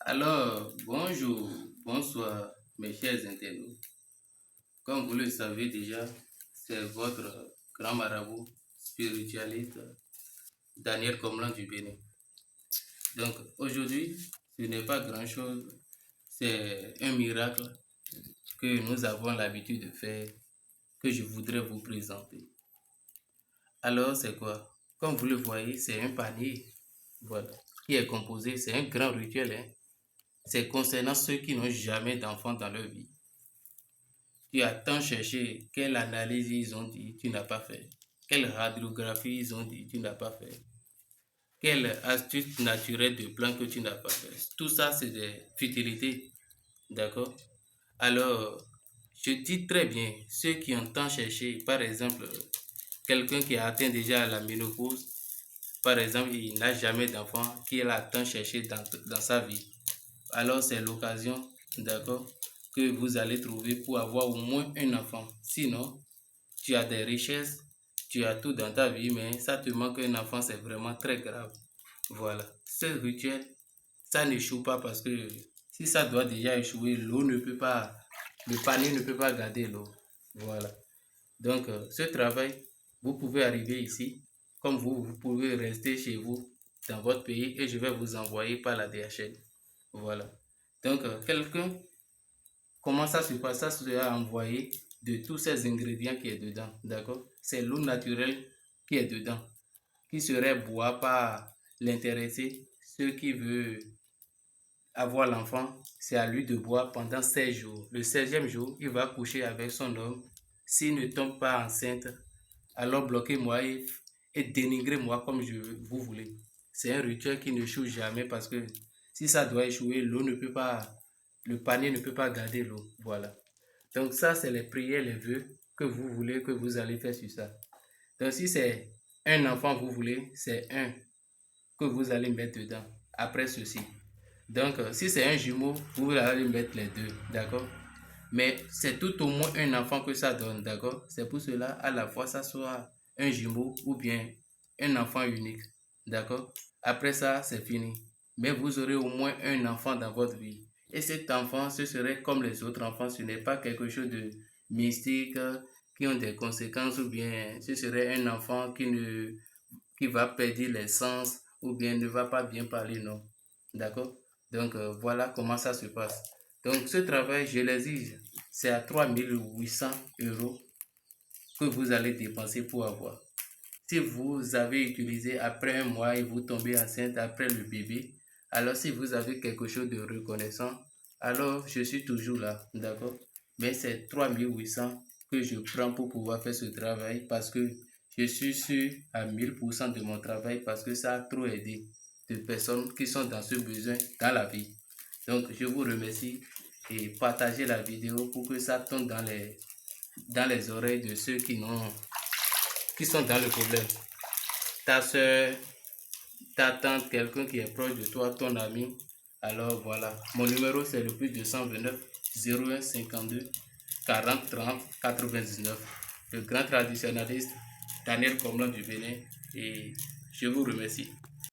Alors, bonjour, bonsoir, mes chers internautes. Comme vous le savez déjà, c'est votre grand marabout spiritualiste, Daniel Comlan du Bénin. Donc, aujourd'hui, ce n'est pas grand-chose, c'est un miracle que nous avons l'habitude de faire, que je voudrais vous présenter. Alors, c'est quoi? Comme vous le voyez, c'est un panier, voilà, qui est composé, c'est un grand rituel, hein. C'est concernant ceux qui n'ont jamais d'enfants dans leur vie. Tu as tant cherché, quelle analyse ils ont dit, tu n'as pas fait. Quelle radiographie ils ont dit, tu n'as pas fait. Quelle astuce naturelle de plan que tu n'as pas fait. Tout ça, c'est des futilités. D'accord? Alors, je dis très bien, ceux qui ont tant cherché, par exemple, quelqu'un qui a atteint déjà la ménopause, par exemple, il n'a jamais d'enfant, qui a tant cherché dans sa vie. Alors, c'est l'occasion, d'accord, que vous allez trouver pour avoir au moins un enfant. Sinon, tu as des richesses, tu as tout dans ta vie, mais ça te manque un enfant, c'est vraiment très grave. Voilà. Ce rituel, ça n'échoue pas parce que si ça doit déjà échouer, l'eau ne peut pas, le panier ne peut pas garder l'eau. Voilà. Donc, ce travail, vous pouvez arriver ici, comme vous pouvez rester chez vous, dans votre pays, et je vais vous envoyer par la DHL. Voilà. Donc, quelqu'un, comment ça se passe? Ça sera envoyé de tous ces ingrédients qui est dedans. D'accord? C'est l'eau naturelle qui est dedans, qui serait boire par l'intéressé. Ceux qui veulent avoir l'enfant, c'est à lui de boire pendant 16 jours. Le 16e jour, il va coucher avec son homme. S'il ne tombe pas enceinte, alors bloquez-moi et dénigrez-moi comme vous voulez. C'est un rituel qui ne échoue jamais parce que si ça doit échouer, l'eau ne peut pas, le panier ne peut pas garder l'eau. Voilà. Donc ça, c'est les prières, les vœux que vous voulez, que vous allez faire sur ça. Donc si c'est un enfant, vous voulez, c'est un que vous allez mettre dedans après ceci. Donc si c'est un jumeau, vous allez mettre les deux, d'accord? Mais c'est tout au moins un enfant que ça donne, d'accord? C'est pour cela, à la fois, ça soit un jumeau ou bien un enfant unique, d'accord? Après ça, c'est fini. Mais vous aurez au moins un enfant dans votre vie. Et cet enfant, ce serait comme les autres enfants, ce n'est pas quelque chose de mystique, qui ont des conséquences, ou bien ce serait un enfant qui va perdre les sens, ou bien ne va pas bien parler, non. D'accord? Donc, voilà comment ça se passe. Donc, ce travail, je l'exige, c'est à 3 800 € que vous allez dépenser pour avoir. Si vous avez utilisé après un mois et vous tombez enceinte après le bébé, alors si vous avez quelque chose de reconnaissant, alors je suis toujours là, d'accord? Mais c'est 3 800 que je prends pour pouvoir faire ce travail parce que je suis sûr à 1000% de mon travail parce que ça a trop aidé de personnes qui sont dans ce besoin dans la vie. Donc, je vous remercie et partagez la vidéo pour que ça tombe dans les oreilles de ceux qui sont dans le problème. Ta soeur, ta tante, quelqu'un qui est proche de toi, ton ami. Alors voilà, mon numéro c'est le plus 229 01 52 40 30 99. Le grand traditionnaliste Daniel Comlan du Bénin et je vous remercie.